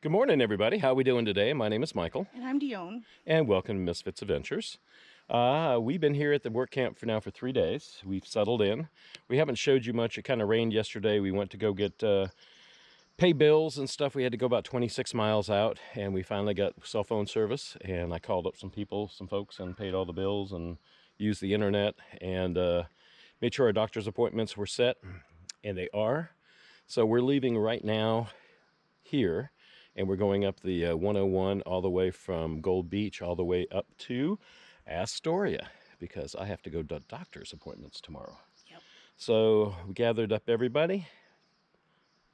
Good morning, everybody. How are we doing today? My name is Michael. And I'm Dione. And welcome to Miss FITZ'S Adventures. We've been here at the work camp for 3 days. We've settled in. We haven't showed you much. It kind of rained yesterday. We went to go get pay bills and stuff. We had to go about 26 miles out, and we finally got cell phone service. And I called up some folks, and paid all the bills and used the internet and made sure our doctor's appointments were set, and they are. So we're leaving right now here. And we're going up the 101 all the way from Gold Beach all the way up to Astoria because I have to go to doctor's appointments tomorrow. Yep. So we gathered up everybody,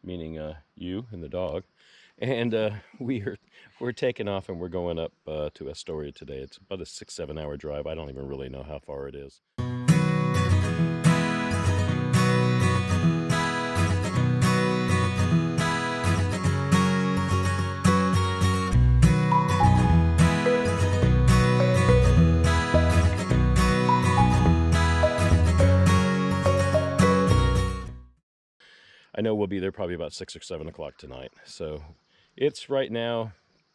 meaning you and the dog, and we're taking off and we're going up to Astoria today. It's about a 6-7 hour drive. I don't even really know how far it is. I know we'll be there probably about 6 or 7 o'clock tonight. So it's right now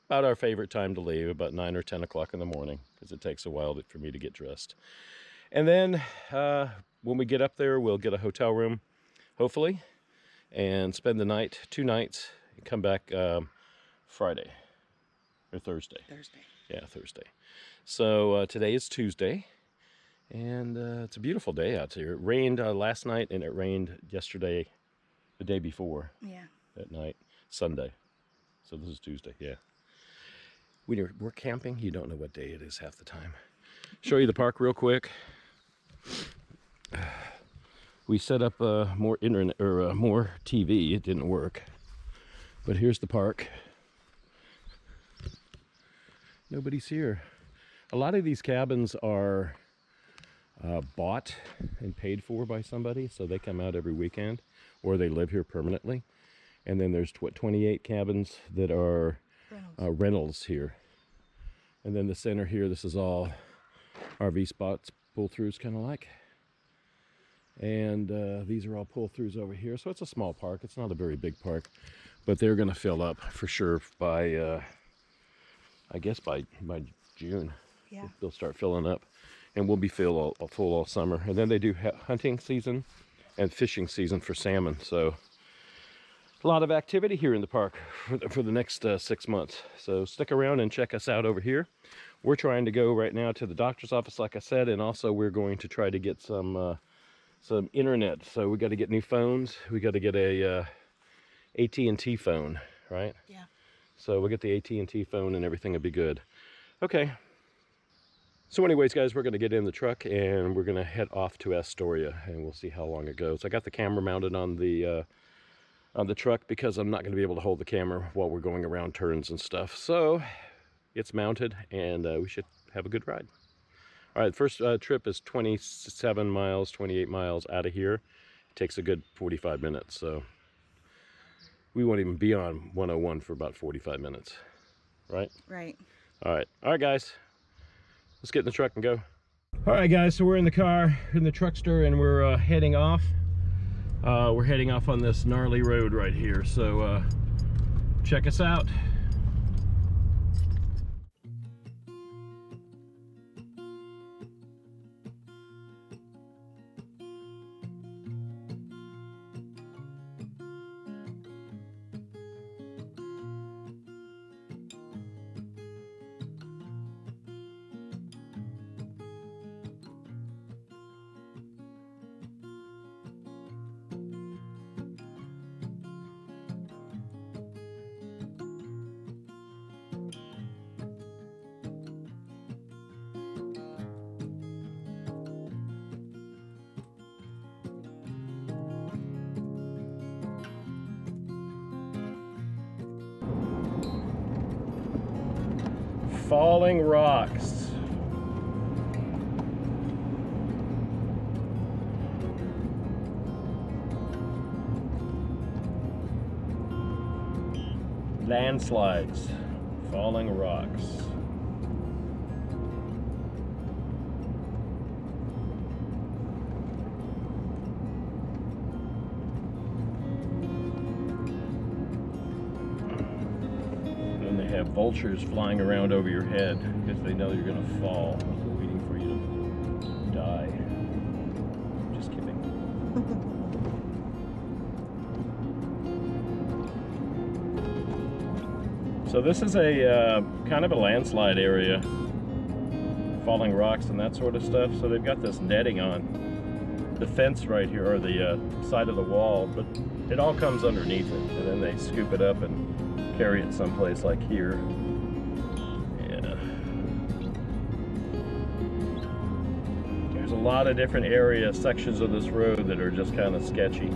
about our favorite time to leave, about 9 or 10 o'clock in the morning, because it takes a while for me to get dressed. And then when we get up there, we'll get a hotel room, hopefully, and spend the night, 2 nights, and come back Friday or Thursday. Thursday. Yeah, Thursday. So today is Tuesday, and it's a beautiful day out here. It rained last night, and it rained yesterday, the day before. Yeah. At night, Sunday. So this is Tuesday, yeah. When we're camping, you don't know what day it is half the time. Show you the park real quick. We set up more internet or more TV. It didn't work. But here's the park. Nobody's here. A lot of these cabins are bought and paid for by somebody, so they come out every weekend, or they live here permanently. And then there's 28 cabins that are rentals here. And then the center here, this is all RV spots, pull-throughs kind of like. And these are all pull-throughs over here. So it's a small park. It's not a very big park, but they're going to fill up for sure by, I guess by June. Yeah. They'll start filling up, and we'll be full all summer. And then they do hunting season and fishing season for salmon. So a lot of activity here in the park for the next 6 months. So stick around and check us out over here. We're trying to go right now to the doctor's office, like I said, and also we're going to try to get some internet. So we got to get new phones. We got to get a AT&T phone, right? Yeah. So we'll get the AT&T phone and everything will be good. Okay. So anyways, guys, we're going to get in the truck and we're going to head off to Astoria, and we'll see how long it goes. I got the camera mounted on the truck because I'm not going to be able to hold the camera while we're going around turns and stuff. So it's mounted, and we should have a good ride. All right, the first trip is 27 miles, 28 miles out of here. It takes a good 45 minutes, so we won't even be on 101 for about 45 minutes, right? Right. All right, guys. Let's get in the truck and go. All right, guys, so we're in the car, in the truckster, and we're heading off. We're heading off on this gnarly road right here, so check us out. Falling rocks. Landslides, falling rocks. have vultures flying around over your head because they know you're going to fall, waiting for you to die. Just kidding. So this is a kind of a landslide area, falling rocks and that sort of stuff. So they've got this netting on the fence right here, or the side of the wall, but it all comes underneath it, and then they scoop it up and carry it someplace like here. Yeah. There's a lot of different areas, sections of this road that are just kind of sketchy.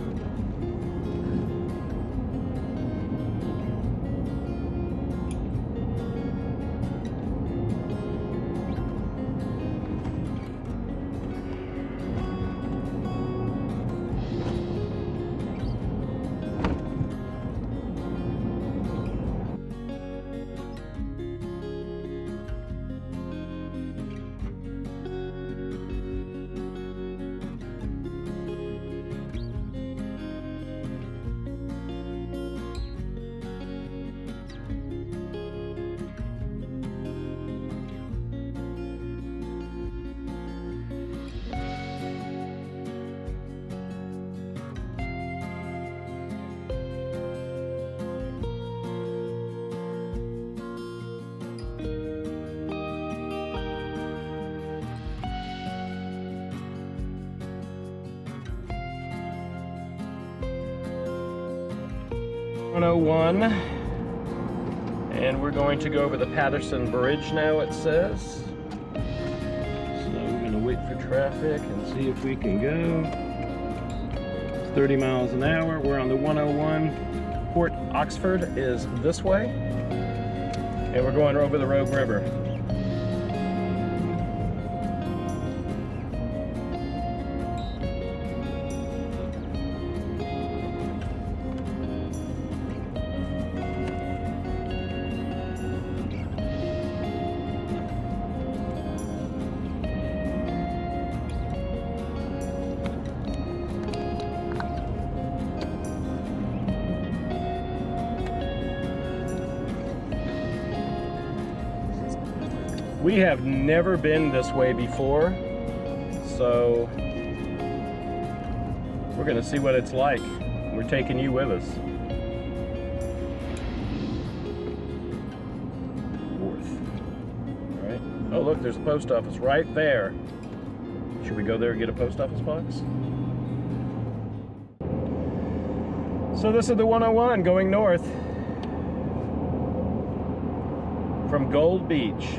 .101, and we're going to go over the Patterson Bridge now, it says. So we're going to wait for traffic and see if we can go. It's 30 miles an hour. We're on the 101. Port Oxford is this way, and we're going over the Rogue River. We have never been this way before, so we're going to see what it's like. We're taking you with us. Fourth. All right. Oh, look, there's a post office right there. Should we go there and get a post office box? So this is the 101 going north from Gold Beach.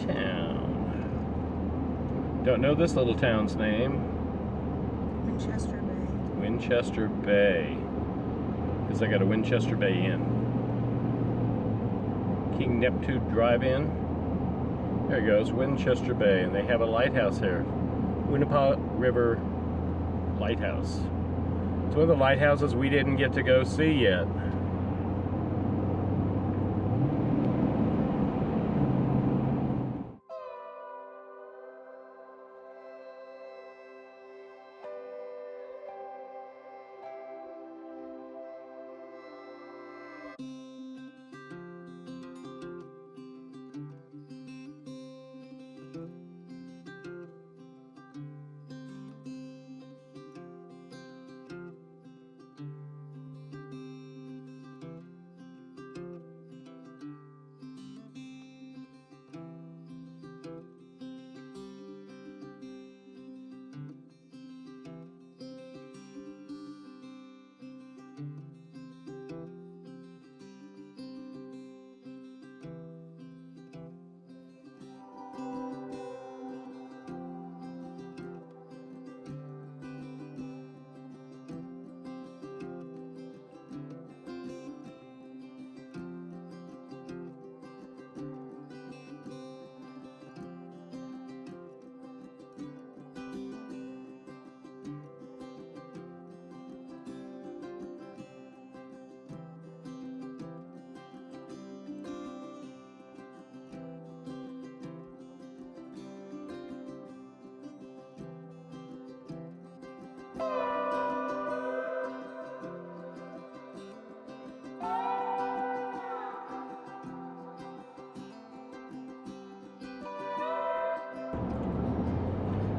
town. Don't know this little town's name. Winchester Bay. Winchester Bay. Because I got a Winchester Bay Inn. King Neptune Drive-In. There it goes, Winchester Bay, and they have a lighthouse here. WINNEPORT River Lighthouse. It's one of the lighthouses we didn't get to go see yet.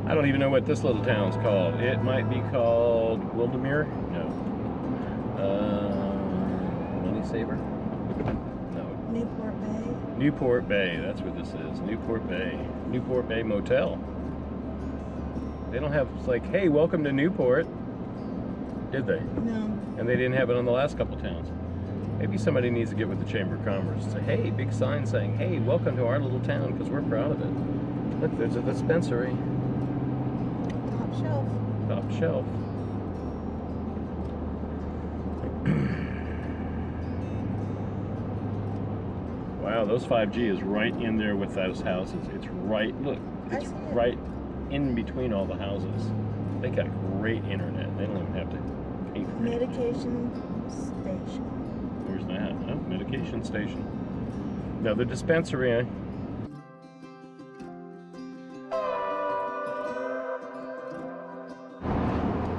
I don't even know what this little town's called. It might be called Wildermere? No. Money Saver? No. Newport Bay. Newport Bay, that's what this is. Newport Bay. Newport Bay Motel. They don't have, it's like, hey, welcome to Newport. Did they? No. And they didn't have it on the last couple towns. Maybe somebody needs to get with the Chamber of Commerce and say, hey, big sign saying, hey, welcome to our little town, because we're proud of it. Look, there's a dispensary. Top shelf. Top shelf. Wow, those 5G is right in there with those houses. It's right, look, it's right in between all the houses. They got great internet. They don't even have to pay for it. Medication station. Where's that? Oh, medication station. Another dispensary.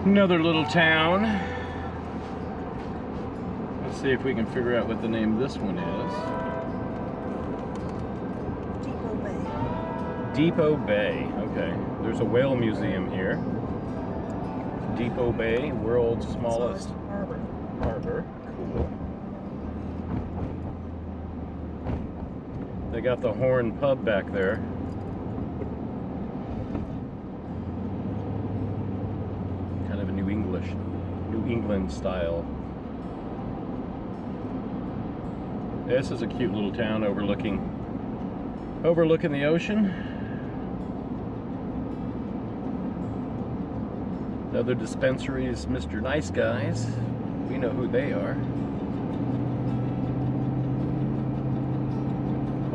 Another little town. Let's see if we can figure out what the name of this one is. DEPOE Bay. DEPOE Bay. Okay. There's a whale museum here. DEPOE Bay, world's smallest harbor. Harbor. Cool. They got the Horn Pub back there. Kind of a New England style. This is a cute little town overlooking the ocean. Another dispensary is Mr. Nice Guys. We know who they are.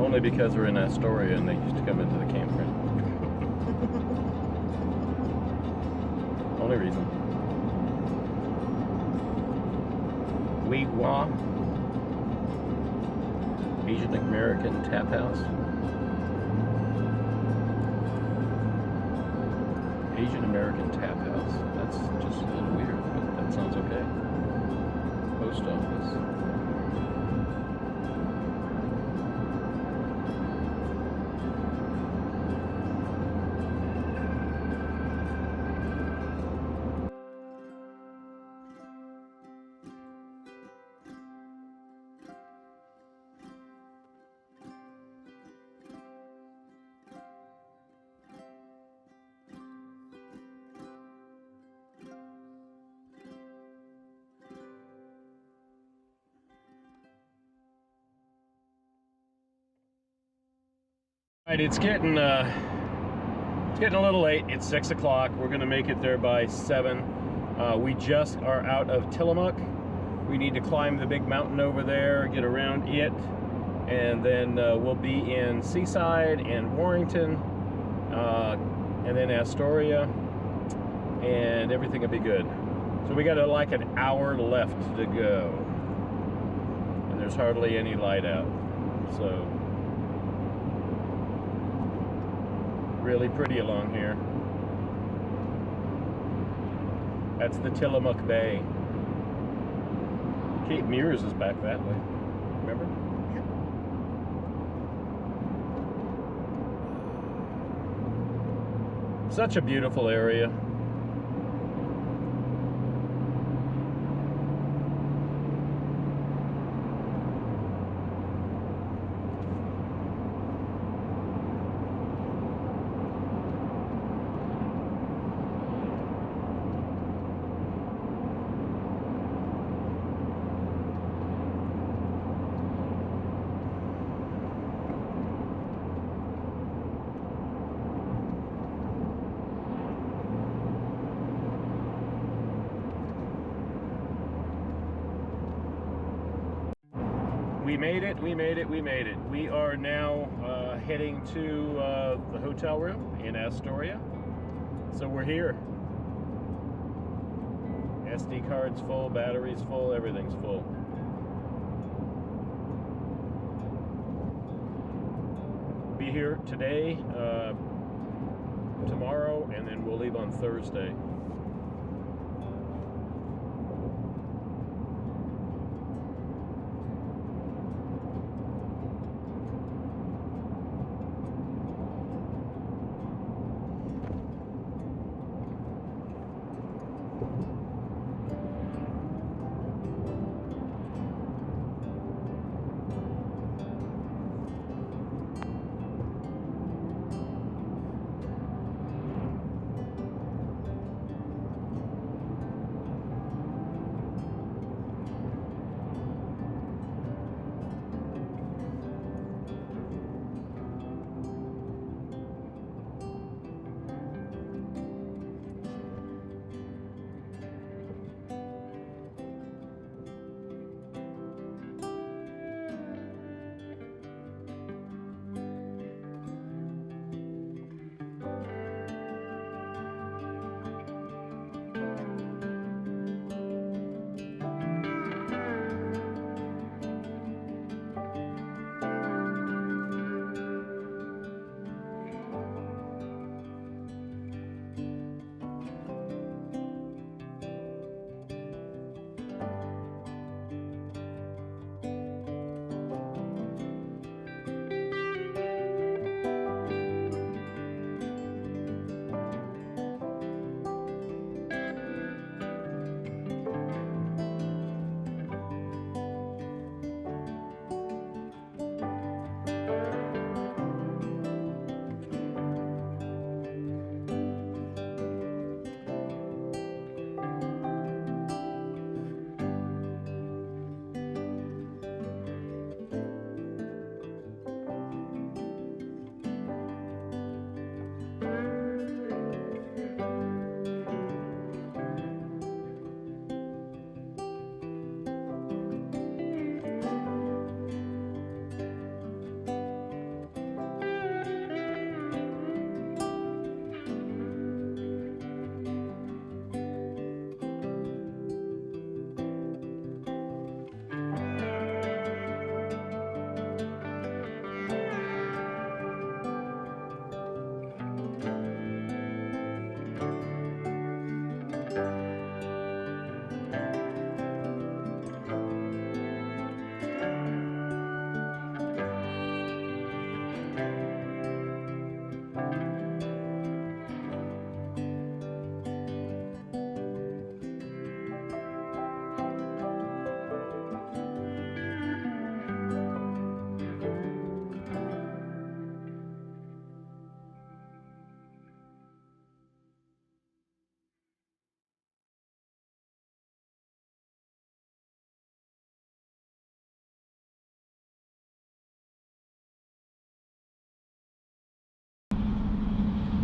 Only because we're in Astoria and they used to come into the campground. Only reason. Wigwam. Asian American Tap House. Asian American Tap House. That's just a little weird, but that sounds okay. Post office. Right, it's getting a little late. It's 6 o'clock. We're gonna make it there by 7. We just are out of Tillamook. We need to climb the big mountain over there, get around it, and then we'll be in Seaside and Warrington, and then Astoria, and everything will be good. So we got like an hour left to go, and there's hardly any light out. So really pretty along here. That's the Tillamook Bay. Cape Mears is back that way. Remember? Yep. Such a beautiful area. We made it, we made it, we made it. We are now heading to the hotel room in Astoria. So we're here. SD card's full, battery's full, everything's full. Be here today, tomorrow, and then we'll leave on Thursday.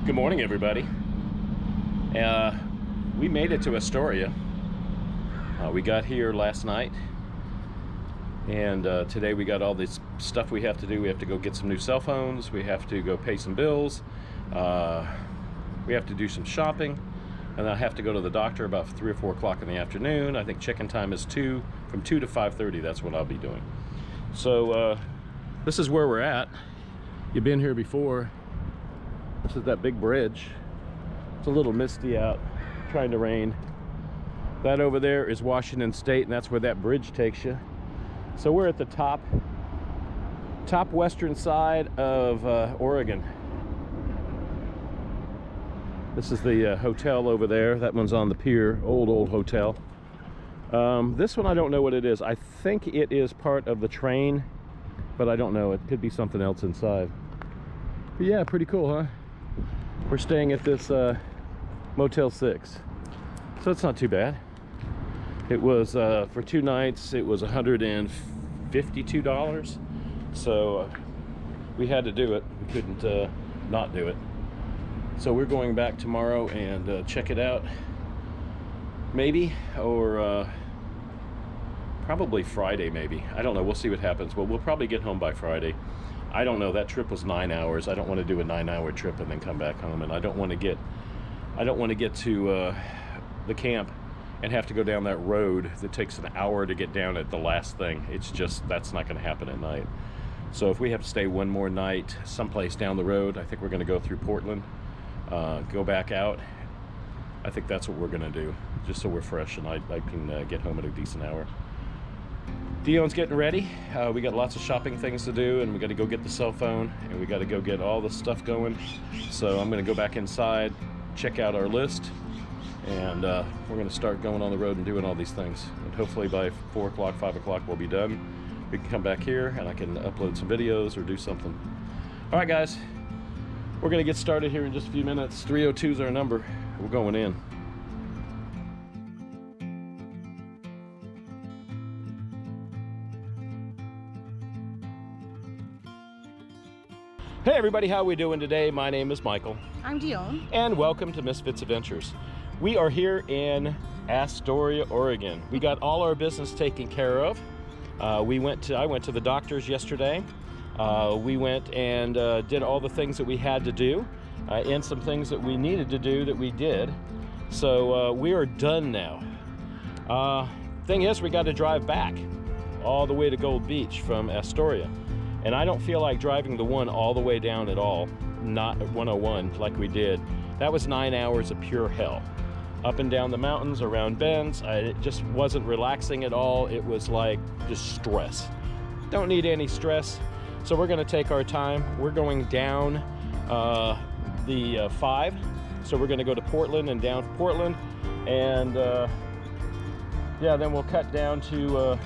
Good morning, everybody. We made it to Astoria. We got here last night, and today we got all this stuff we have to do. We have to go get some new cell phones. We have to go pay some bills. We have to do some shopping, and I have to go to the doctor about 3 or 4 o'clock in the afternoon. I think check-in time is from 2 to 5:30. That's what I'll be doing. So this is where we're at. You've been here before. This is that big bridge. It's a little misty out, trying to rain. That over there is Washington State, and that's where that bridge takes you. So we're at the top western side of Oregon. This is the hotel over there. That one's on the pier, old hotel. This one I don't know what it is. I think it is part of the train, but I don't know. It could be something else inside. But yeah, pretty cool, huh? We're staying at this Motel 6, so it's not too bad. It was for 2 nights, it was $152, so we had to do it. We couldn't not do it. So we're going back tomorrow and check it out, maybe, or probably Friday, maybe. I don't know, we'll see what happens. Well, we'll probably get home by Friday. I don't know, that trip was 9 hours. I don't want to do a 9-hour trip and then come back home, and I don't want to get to the camp and have to go down that road that takes an hour to get down at the last thing. It's just, that's not going to happen at night. So if we have to stay one more night someplace down the road, I think we're going to go through Portland, go back out. I think that's what we're going to do, just so we're fresh and I can get home at a decent hour. Dion's getting ready. We got lots of shopping things to do, and we got to go get the cell phone, and we got to go get all the stuff going. So I'm going to go back inside, check out our list, and we're going to start going on the road and doing all these things. And hopefully by 4 o'clock, 5 o'clock we'll be done. We can come back here and I can upload some videos or do something. All right, guys, we're going to get started here in just a few minutes. 302 is our number. We're going in. Hey everybody, how are we doing today? My name is Michael. I'm Dione. And welcome to Misfits Adventures. We are here in Astoria, Oregon. We got all our business taken care of. I went to the doctor's yesterday. We went and did all the things that we had to do, and some things that we needed to do that we did. So we are done now. Thing is, we got to drive back all the way to Gold Beach from Astoria. And I don't feel like driving the one all the way down at all, not 101 like we did. That was 9 hours of pure hell. Up and down the mountains, around bends. It just wasn't relaxing at all. It was like just stress. Don't need any stress. So we're gonna take our time. We're going down the 5. So we're gonna go to Portland and down Portland. And yeah, then we'll cut down to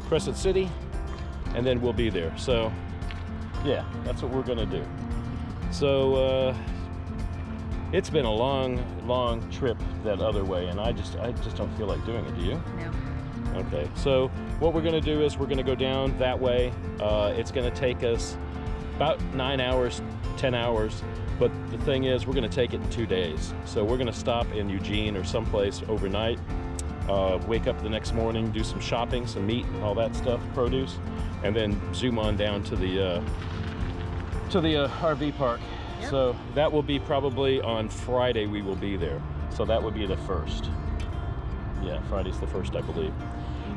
Crescent City, and then we'll be there. So yeah, that's what we're gonna do. So it's been a long trip that other way, and I just don't feel like doing it. Do you? No. Okay, so what we're gonna do is we're gonna go down that way. It's gonna take us about 9 hours, 10 hours, but the thing is we're gonna take it in 2 days. So we're gonna stop in Eugene or someplace overnight, wake up the next morning, do some shopping, some meat, all that stuff, produce, and then zoom on down to the RV park. Yep. So that will be probably on Friday. We will be there. So that would be the 1st. Yeah, Friday's the 1st, I believe.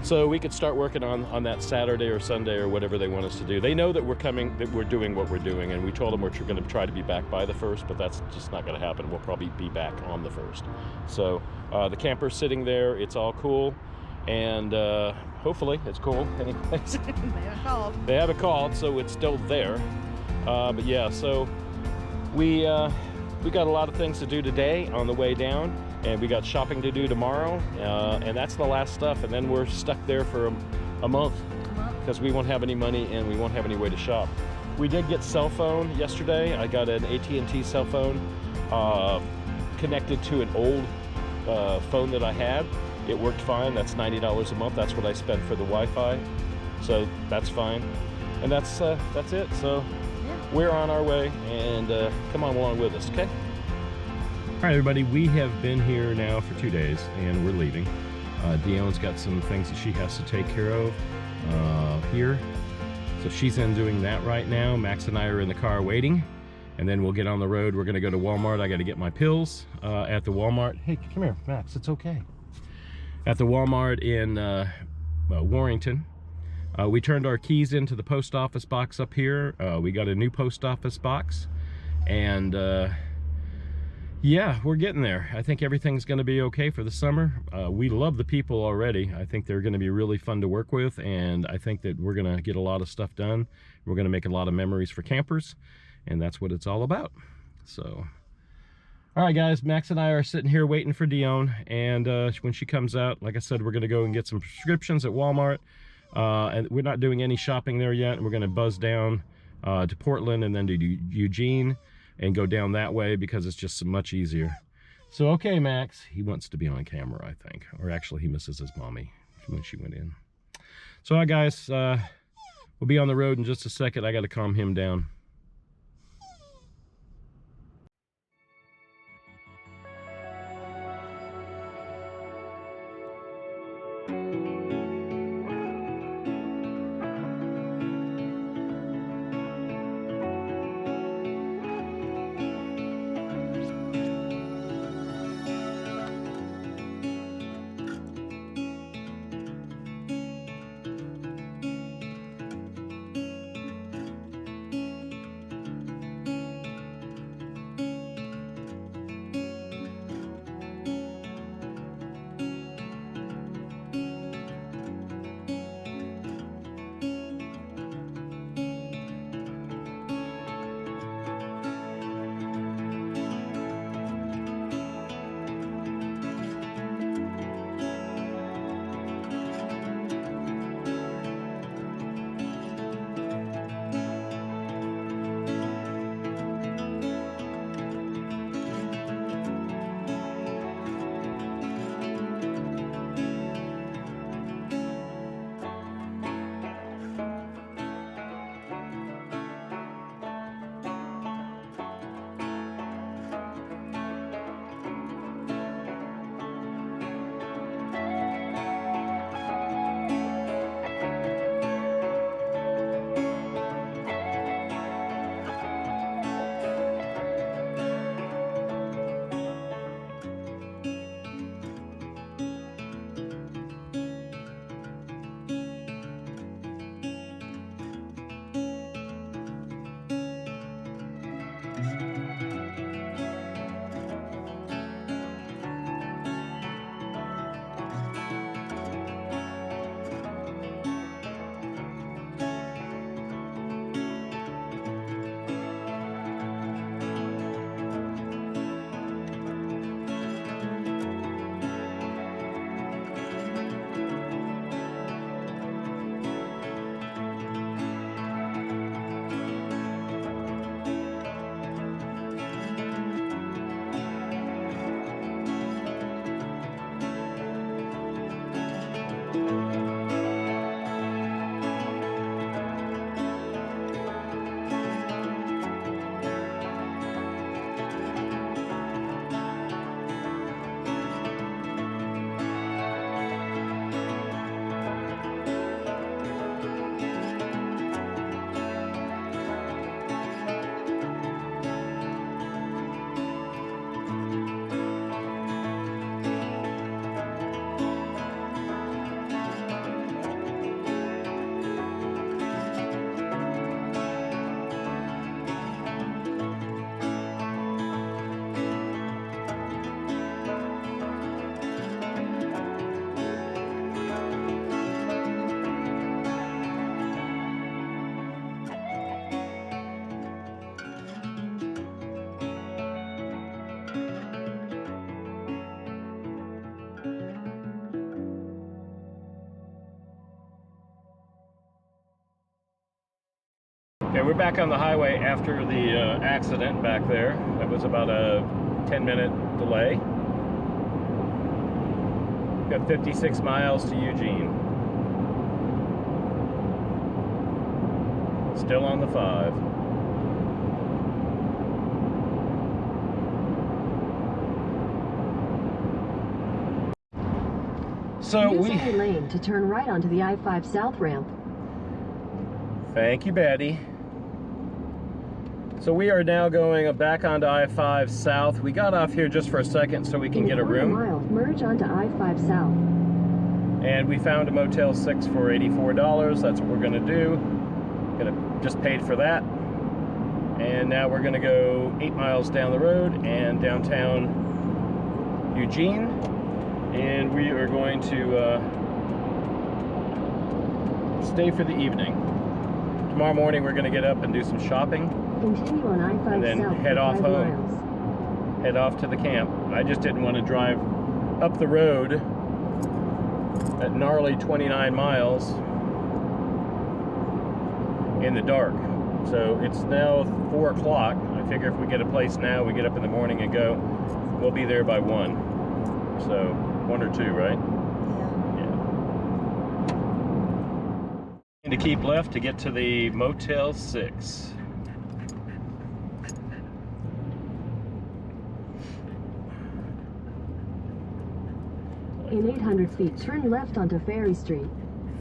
So we could start working on that Saturday or Sunday or whatever they want us to do. They know that we're coming, that we're doing what we're doing, and we told them we're going to try to be back by the 1st, but that's just not going to happen. We'll probably be back on the 1st. So the camper's sitting there. It's all cool, and hopefully it's cool anyways. They haven't called. They haven't called, so it's still there. But yeah, so we got a lot of things to do today on the way down, and we got shopping to do tomorrow, and that's the last stuff, and then we're stuck there for a month because we won't have any money and we won't have any way to shop. We did get cell phone yesterday. I got an AT&T cell phone connected to an old phone that I had. It worked fine. That's $90 a month. That's what I spent for the Wi-Fi, so that's fine. And that's it. So we're on our way, and come on along with us, okay? All right, everybody, we have been here now for 2 days, and we're leaving. Dionne's got some things that she has to take care of here. So she's in doing that right now. Max and I are in the car waiting, and then we'll get on the road. We're gonna go to Walmart. I gotta get my pills at the Walmart. Hey, come here, Max, it's okay. At the Walmart in Warrington. We turned our keys into the post office box up here. We got a new post office box, and yeah, we're getting there. I think everything's gonna be okay for the summer. We love the people already. I think they're gonna be really fun to work with, and I think that we're gonna get a lot of stuff done. We're gonna make a lot of memories for campers, and that's what it's all about. So, all right, guys, Max and I are sitting here waiting for Dionne, and when she comes out, like I said, we're gonna go and get some prescriptions at Walmart, and we're not doing any shopping there yet. We're gonna buzz down to Portland and then to Eugene and go down that way because it's just much easier. So, okay, Max, he wants to be on camera, I think, or actually he misses his mommy when she went in. So, all right, guys, we'll be on the road in just a second. I gotta calm him down. Okay, we're back on the highway after the accident back there. That was about a 10-minute delay. Got 56 miles to Eugene. Still on the 5. So Use we... any lane to turn right onto the I-5 South ramp. Thank you, Betty. So we are now going back onto I-5 South. We got off here just for a second so we can get a room. Mile, merge onto I-5 South. And we found a Motel 6 for $84. That's what we're gonna do. Just paid for that. And now we're gonna go 8 miles down the road and downtown Eugene. And we are going to stay for the evening. Tomorrow morning we're gonna get up and do some shopping. Continue on I-5 and then South head off home. miles. Head off to the camp. I just didn't want to drive up the road at gnarly 29 miles in the dark. So it's now 4 o'clock. I figure if we get a place now, we get up in the morning and go, we'll be there by 1. So 1 or 2, right? Yeah. To keep left to get to the Motel 6. In 800 feet, turn left onto Ferry Street.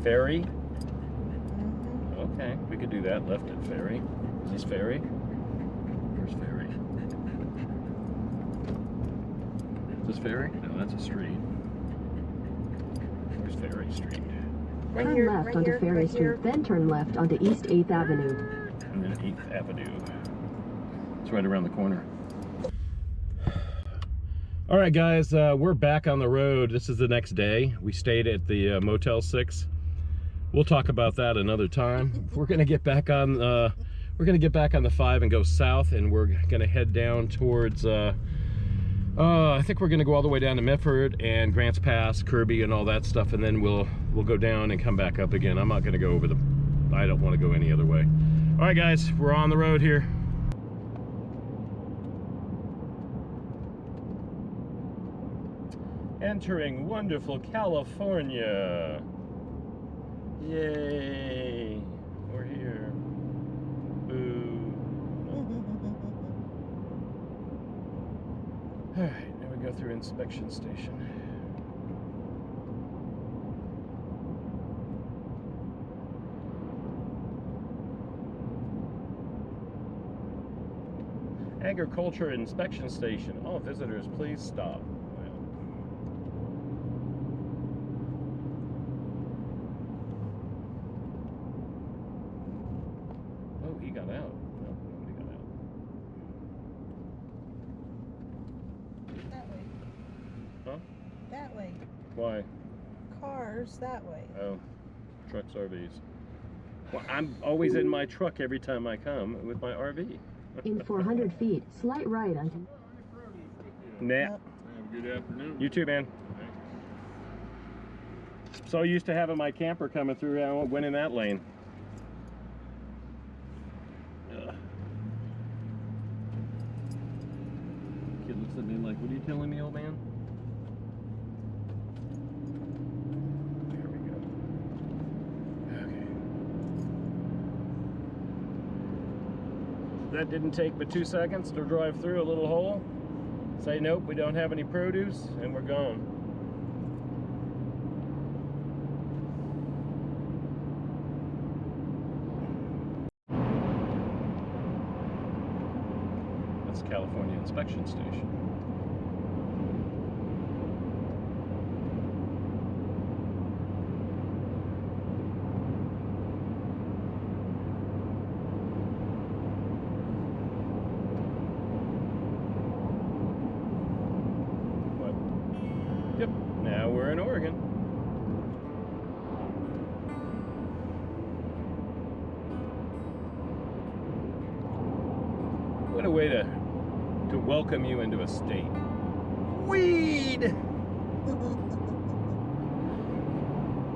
Ferry? Mm-hmm. Okay, we could do that. Left at Ferry. Is this Ferry? Where's Ferry? Is this Ferry? No, that's a street. Where's Ferry Street? Right Turn here, left right onto here, Ferry right Street, here. then turn left onto East 8th Avenue. And then 8th Avenue. It's right around the corner. All right, guys, we're back on the road. This is the next day. We stayed at the Motel 6. We'll talk about that another time. We're gonna get back on. We're gonna get back on the 5 and go south, and we're gonna head down towards. I think we're gonna go all the way down to Medford and Grants Pass, Kirby, and all that stuff, and then we'll go down and come back up again. I'm not gonna go over the. I don't want to go any other way. All right, guys, we're on the road here. Entering wonderful California. Yay. We're here. Boo. Alright, now we go through inspection station. Agriculture inspection station. All visitors, please stop. He got out. No, nobody got out. That way. Huh? That way. Why? Cars that way. Oh, trucks, RVs. Well, I'm always in my truck every time I come with my RV. In 400 feet, slight right onto... Nah. Yep. Have a good afternoon. You too, man. So used to having my camper coming through, I went in that lane. Kid looks at me like, what are you telling me, old man? There we go. Okay. That didn't take but 2 seconds to drive through a little hole. Say, nope, we don't have any produce, and we're gone. That's California Inspection Station. What? Yep, now we're in Oregon. What a way to welcome you into a state. Weed!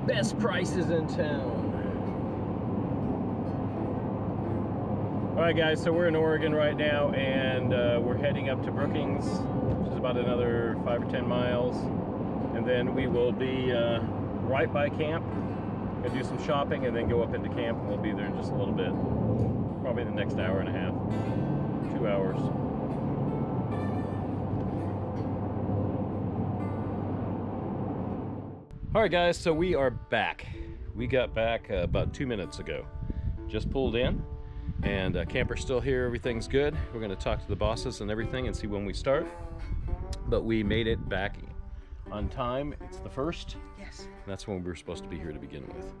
Best prices in town. All right, guys, so we're in Oregon right now, and we're heading up to Brookings, which is about another 5 or 10 miles. And then we will be right by camp, gonna do some shopping, and then go up into camp, and we'll be there in just a little bit. Probably the next hour and a half, 2 hours. All right, guys, so we are back. We got back about 2 minutes ago. Just pulled in, and camper's still here. Everything's good. We're going to talk to the bosses and everything and see when we start. But we made it back on time. It's the 1st. Yes. That's when we were supposed to be here to begin with.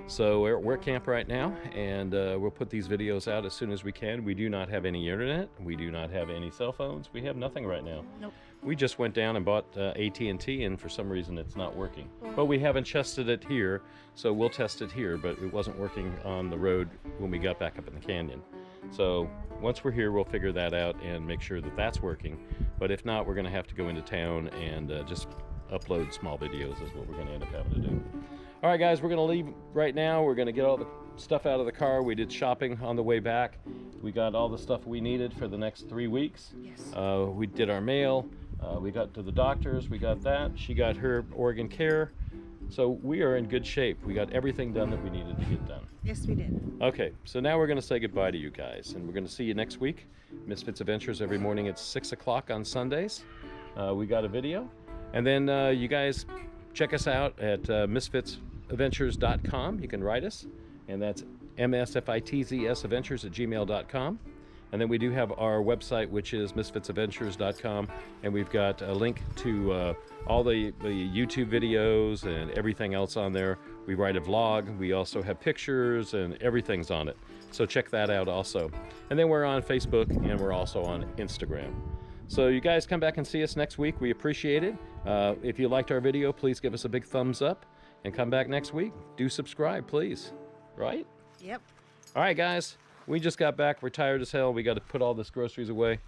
So we're at camp right now, and we'll put these videos out as soon as we can. We do not have any internet. We do not have any cell phones. We have nothing right now. Nope. We just went down and bought AT&T, and for some reason it's not working. But we haven't tested it here, so we'll test it here, but it wasn't working on the road when we got back up in the canyon. So once we're here, we'll figure that out and make sure that that's working. But if not, we're going to have to go into town and just upload small videos is what we're going to end up having to do. All right, guys, we're going to leave right now. We're going to get all the stuff out of the car. We did shopping on the way back. We got all the stuff we needed for the next 3 weeks. Yes. We did our mail. We got to the doctors. We got that. She got her organ care. So we are in good shape. We got everything done that we needed to get done. Yes, we did. Okay, so now we're going to say goodbye to you guys, and we're going to see you next week. Misfits Adventures every morning at 6 o'clock on Sundays. We got a video. And then you guys check us out at misfitsadventures.com. You can write us, and that's msfitzsadventures@gmail.com. And then we do have our website, which is misfitsadventures.com, and we've got a link to all the YouTube videos and everything else on there. We write a vlog. We also have pictures, and everything's on it. So check that out also. And then we're on Facebook, and we're also on Instagram. So you guys come back and see us next week. We appreciate it. If you liked our video, please give us a big thumbs up and come back next week. Do subscribe, please. Right? Yep. All right, guys. We just got back. We're tired as hell. We got to put all this groceries away.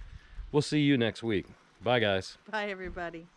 We'll see you next week. Bye, guys. Bye, everybody.